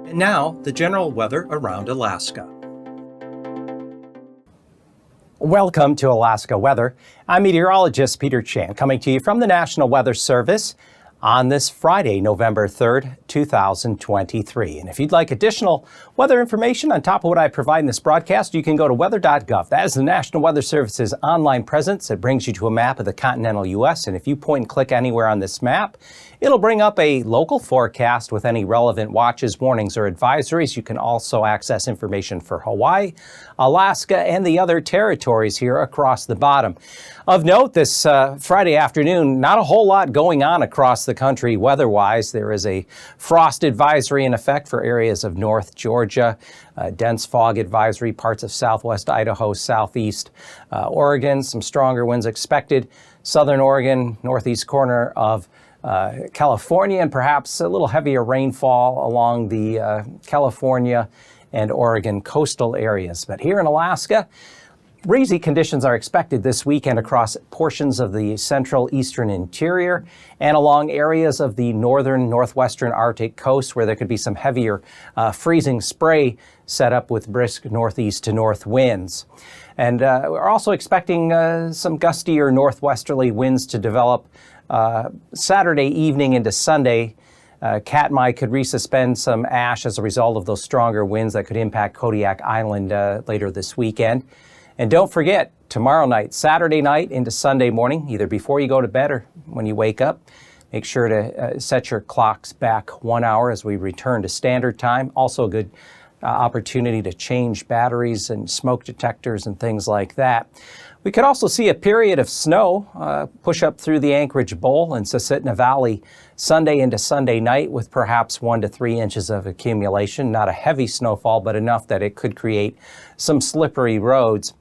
And now, the general weather around Alaska. Welcome to Alaska Weather. I'm meteorologist Peter Chan, coming to you from the National Weather Service on this Friday, November 3rd, 2023. And if you'd like additional weather information on top of what I provide in this broadcast, you can go to weather.gov. That is the National Weather Service's online presence. It brings you to a map of the continental U.S. And if you point and click anywhere on this map, it'll bring up a local forecast with any relevant watches, warnings, or advisories. You can also access information for Hawaii, Alaska, and the other territories here across the bottom. Of note, this Friday afternoon, not a whole lot going on across the country weather-wise. There is a frost advisory in effect for areas of North Georgia, dense fog advisory, parts of southwest Idaho, southeast Oregon, some stronger winds expected, southern Oregon, northeast corner of California, and perhaps a little heavier rainfall along the California and Oregon coastal areas. But here in Alaska, breezy conditions are expected this weekend across portions of the central eastern interior and along areas of the northern northwestern Arctic coast where there could be some heavier freezing spray set up with brisk northeast to north winds. And we're also expecting some gustier northwesterly winds to develop Saturday evening into Sunday. Katmai could resuspend some ash as a result of those stronger winds that could impact Kodiak Island later this weekend. And don't forget, tomorrow night, Saturday night into Sunday morning, either before you go to bed or when you wake up, make sure to set your clocks back 1 hour as we return to standard time. Also a good opportunity to change batteries and smoke detectors and things like that. We could also see a period of snow push up through the Anchorage Bowl and Susitna Valley Sunday into Sunday night with perhaps 1 to 3 inches of accumulation. Not a heavy snowfall, but enough that it could create some slippery roads.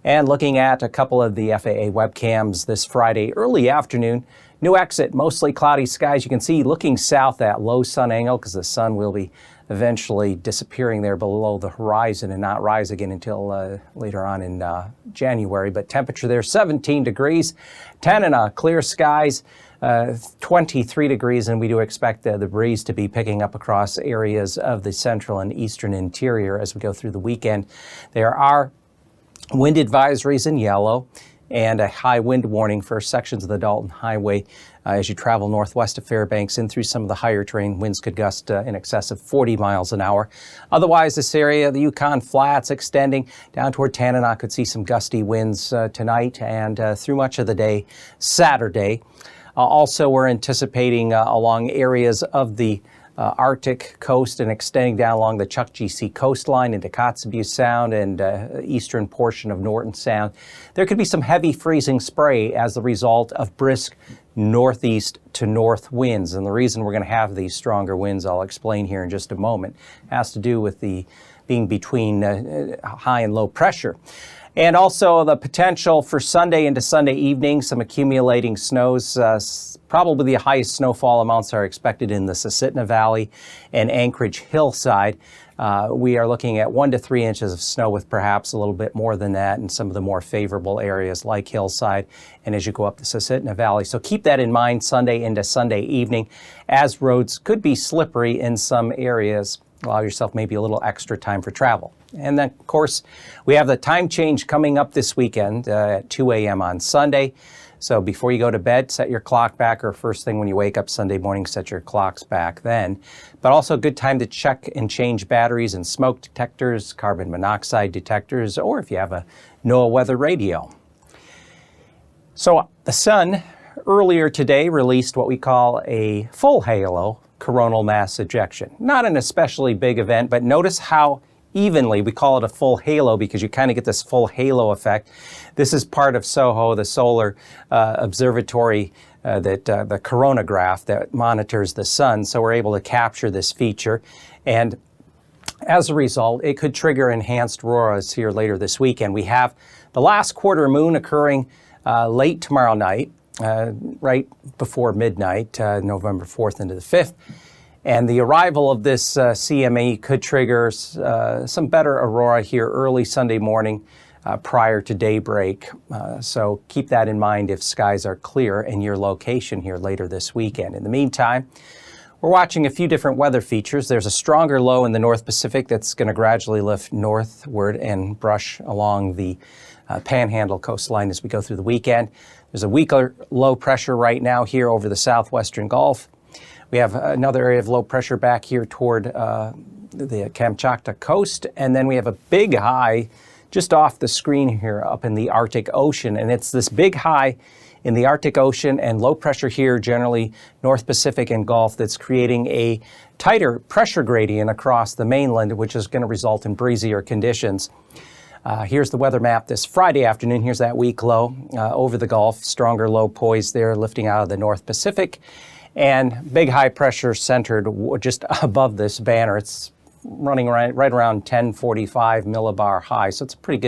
And looking at a couple of the FAA webcams this Friday early afternoon, new exit, mostly cloudy skies. You can see looking south at low sun angle because the sun will be eventually disappearing there below the horizon and not rise again until later on in January. But temperature there 17 degrees, 10 in clear skies, 23 degrees, and we do expect the breeze to be picking up across areas of the central and eastern interior as we go through the weekend. There are wind advisories in yellow and a high wind warning for sections of the Dalton Highway as you travel northwest of Fairbanks in through some of the higher terrain. Winds could gust in excess of 40 miles an hour. Otherwise, this area, the Yukon Flats extending down toward Tanana, could see some gusty winds tonight and through much of the day Saturday. Also, we're anticipating along areas of the Arctic coast and extending down along the Chukchi Sea coastline into Kotzebue Sound and eastern portion of Norton Sound. There could be some heavy freezing spray as a result of brisk northeast to north winds. And the reason we're going to have these stronger winds, I'll explain here in just a moment, has to do with the being between high and low pressure. And also the potential for Sunday into Sunday evening, some accumulating snows. Probably the highest snowfall amounts are expected in the Susitna Valley and Anchorage hillside. We are looking at 1 to 3 inches of snow with perhaps a little bit more than that in some of the more favorable areas like hillside and as you go up the Susitna Valley. So keep that in mind Sunday into Sunday evening as roads could be slippery in some areas. Allow yourself maybe a little extra time for travel. And then, of course, we have the time change coming up this weekend at 2 a.m. on Sunday. So before you go to bed, set your clock back, or first thing when you wake up Sunday morning, set your clocks back then. But also a good time to check and change batteries and smoke detectors, carbon monoxide detectors, or if you have a NOAA weather radio. So the sun earlier today released what we call a full halo coronal mass ejection. Not an especially big event, but notice how evenly, we call it a full halo because you kind of get this full halo effect. This is part of SOHO, the solar observatory, the coronagraph that monitors the sun. So we're able to capture this feature. And as a result, it could trigger enhanced auroras here later this weekend. We have the last quarter moon occurring late tomorrow night, right before midnight, November 4th into the 5th. And the arrival of this CME could trigger some better aurora here early Sunday morning prior to daybreak. So keep that in mind if skies are clear in your location here later this weekend. In the meantime, We're watching a few different weather features. There's a stronger low in the North Pacific that's going to gradually lift northward and brush along the Panhandle coastline as we go through the weekend. There's a weaker low pressure right now here over the southwestern Gulf. We have another area of low pressure back here toward the Kamchatka coast, and then we have a big high just off the screen here up in the Arctic Ocean, and it's this big high in the Arctic Ocean and low pressure here, generally North Pacific and Gulf, that's creating a tighter pressure gradient across the mainland, which is going to result in breezier conditions. Here's the weather map this Friday afternoon. Here's that weak low over the Gulf, stronger low poised there, lifting out of the North Pacific, and big high pressure centered just above this banner. It's running right around 1045 millibar high, so it's a pretty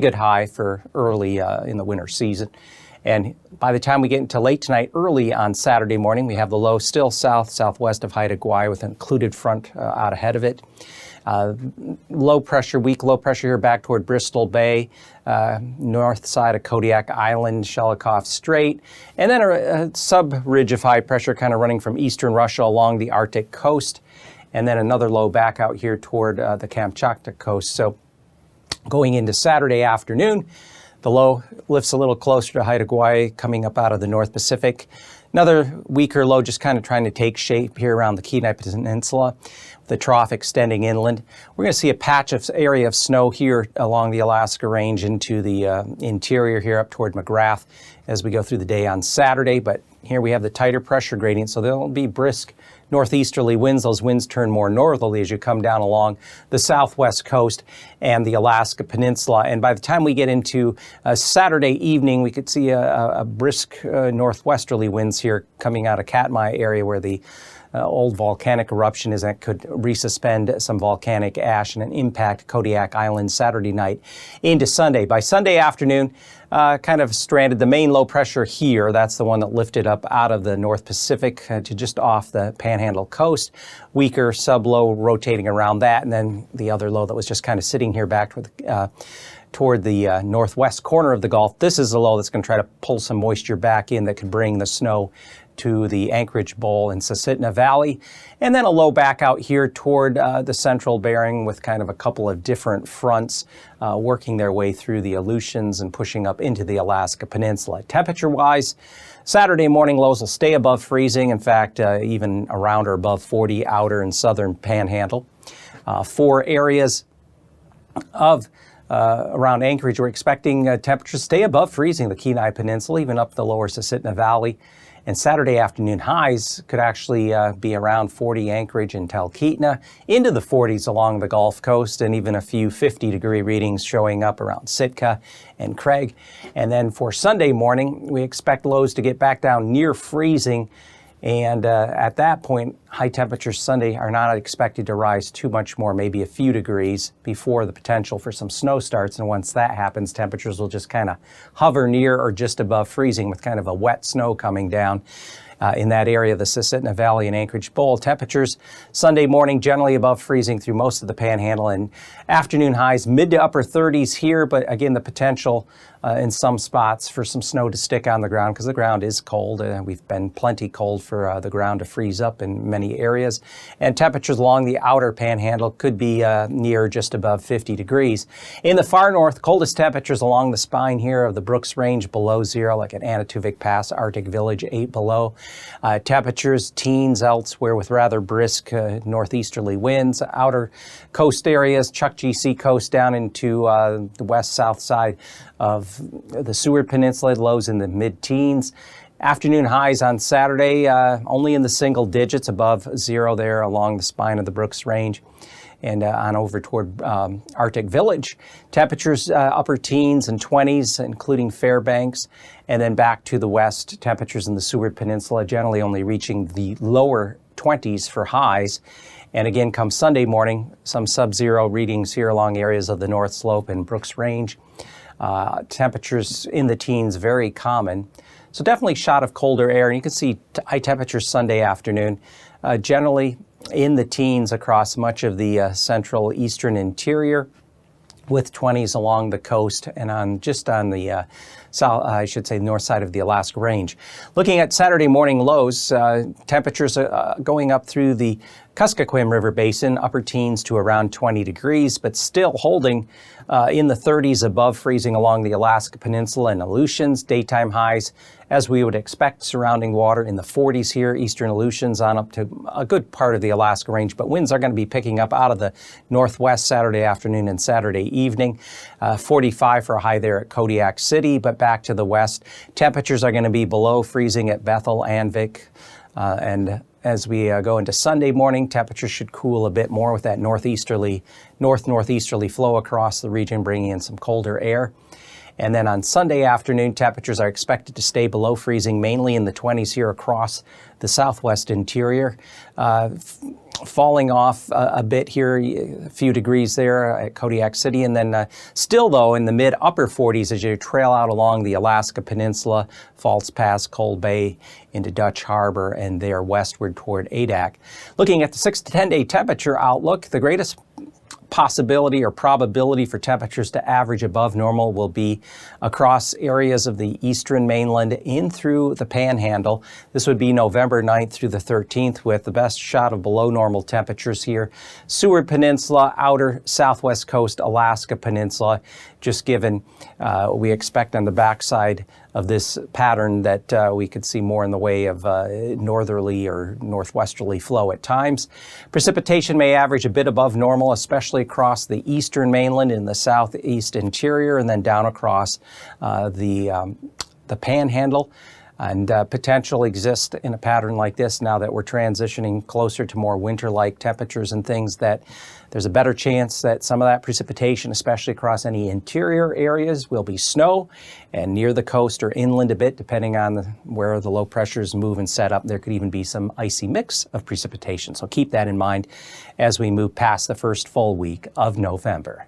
good high for early in the winter season. And by the time we get into late tonight, early on Saturday morning, we have the low still southwest of Haida Gwaii with an occluded front out ahead of it. Low pressure, weak low pressure here back toward Bristol Bay, north side of Kodiak Island, Shelikof Strait, and then a sub-ridge of high pressure kind of running from eastern Russia along the Arctic coast, and then another low back out here toward the Kamchatka coast. So going into Saturday afternoon, the low lifts a little closer to Haida Gwaii, coming up out of the North Pacific. Another weaker low just kind of trying to take shape here around the Kenai Peninsula, the trough extending inland. We're going to see a patch of area of snow here along the Alaska Range into the interior here up toward McGrath as we go through the day on Saturday. But here we have the tighter pressure gradient, so there'll be brisk northeasterly winds. Those winds turn more northerly as you come down along the southwest coast and the Alaska Peninsula. And by the time we get into Saturday evening, we could see a brisk northwesterly winds here coming out of Katmai area where the old volcanic eruption is, that could resuspend some volcanic ash and impact Kodiak Island Saturday night into Sunday. By Sunday afternoon, kind of stranded. The main low pressure here, that's the one that lifted up out of the North Pacific to just off the Panhandle coast. Weaker sub-low rotating around that, and then the other low that was just kind of sitting here back toward the northwest corner of the Gulf. This is the low that's going to try to pull some moisture back in that could bring the snow to the Anchorage Bowl and Susitna Valley, and then a low back out here toward the central bearing with kind of a couple of different fronts working their way through the Aleutians and pushing up into the Alaska Peninsula. Temperature-wise, Saturday morning lows will stay above freezing. In fact, even around or above 40 outer and southern Panhandle. For areas of around Anchorage, we're expecting temperatures stay above freezing, the Kenai Peninsula, even up the lower Susitna Valley. And Saturday afternoon highs could actually be around 40 Anchorage and Talkeetna, into the 40s along the Gulf Coast, and even a few 50-degree readings showing up around Sitka and Craig. And then for Sunday morning, we expect lows to get back down near freezing. And at that point, high temperatures Sunday are not expected to rise too much more, maybe a few degrees before the potential for some snow starts. And once that happens, temperatures will just kind of hover near or just above freezing with kind of a wet snow coming down. In that area, the Susitna Valley and Anchorage Bowl. Temperatures Sunday morning generally above freezing through most of the Panhandle, and afternoon highs mid to upper 30s here, but again, the potential in some spots for some snow to stick on the ground because the ground is cold. We've been plenty cold for the ground to freeze up in many areas, and temperatures along the outer Panhandle could be near just above 50 degrees. In the far north, coldest temperatures along the spine here of the Brooks Range below zero, like at Anatuvik Pass, Arctic Village, 8 below. Temperatures teens elsewhere with rather brisk northeasterly winds. Outer coast areas, Chukchi Sea Coast down into the west-south side of the Seward Peninsula, lows in the mid-teens. Afternoon highs on Saturday only in the single digits, above zero there along the spine of the Brooks Range. And on over toward Arctic Village. Temperatures upper teens and 20s, including Fairbanks. And then back to the west, temperatures in the Seward Peninsula generally only reaching the lower 20s for highs. And again, come Sunday morning, some sub-zero readings here along areas of the North Slope and Brooks Range. Temperatures in the teens, very common. So definitely shot of colder air. And you can see high temperatures Sunday afternoon. Generally in the teens across much of the central eastern interior, with 20s along the coast and on the I should say north side of the Alaska Range. Looking at Saturday morning lows, temperatures going up through the Kuskokwim River Basin, upper teens to around 20 degrees, but still holding in the 30s above freezing along the Alaska Peninsula and Aleutians. Daytime highs, as we would expect, surrounding water in the 40s here, eastern Aleutians on up to a good part of the Alaska Range, but winds are going to be picking up out of the northwest Saturday afternoon and Saturday evening. 45 for a high there at Kodiak City, but back to the west. Temperatures are going to be below freezing at Bethel, Anvik, and as we go into Sunday morning, temperatures should cool a bit more with that northeasterly flow across the region, bringing in some colder air. And then on Sunday afternoon, temperatures are expected to stay below freezing, mainly in the 20s here across the southwest interior. Falling off a bit here, a few degrees there at Kodiak City, and then still though in the mid-upper 40s as you trail out along the Alaska Peninsula, False Pass, Cold Bay, into Dutch Harbor, and there westward toward Adak. Looking at the 6 to 10 day temperature outlook, the greatest possibility or probability for temperatures to average above normal will be across areas of the eastern mainland in through the Panhandle. This would be November 9th through the 13th with the best shot of below normal temperatures here. Seward Peninsula, outer southwest coast, Alaska Peninsula, just given we expect on the backside of this pattern that we could see more in the way of northerly or northwesterly flow at times. Precipitation may average a bit above normal, especially across the eastern mainland in the southeast interior, and then down across the Panhandle. And potential exists in a pattern like this now that we're transitioning closer to more winter-like temperatures and things, that there's a better chance that some of that precipitation, especially across any interior areas, will be snow, and near the coast or inland a bit, depending on where the low pressures move and set up, there could even be some icy mix of precipitation. So keep that in mind as we move past the first full week of November.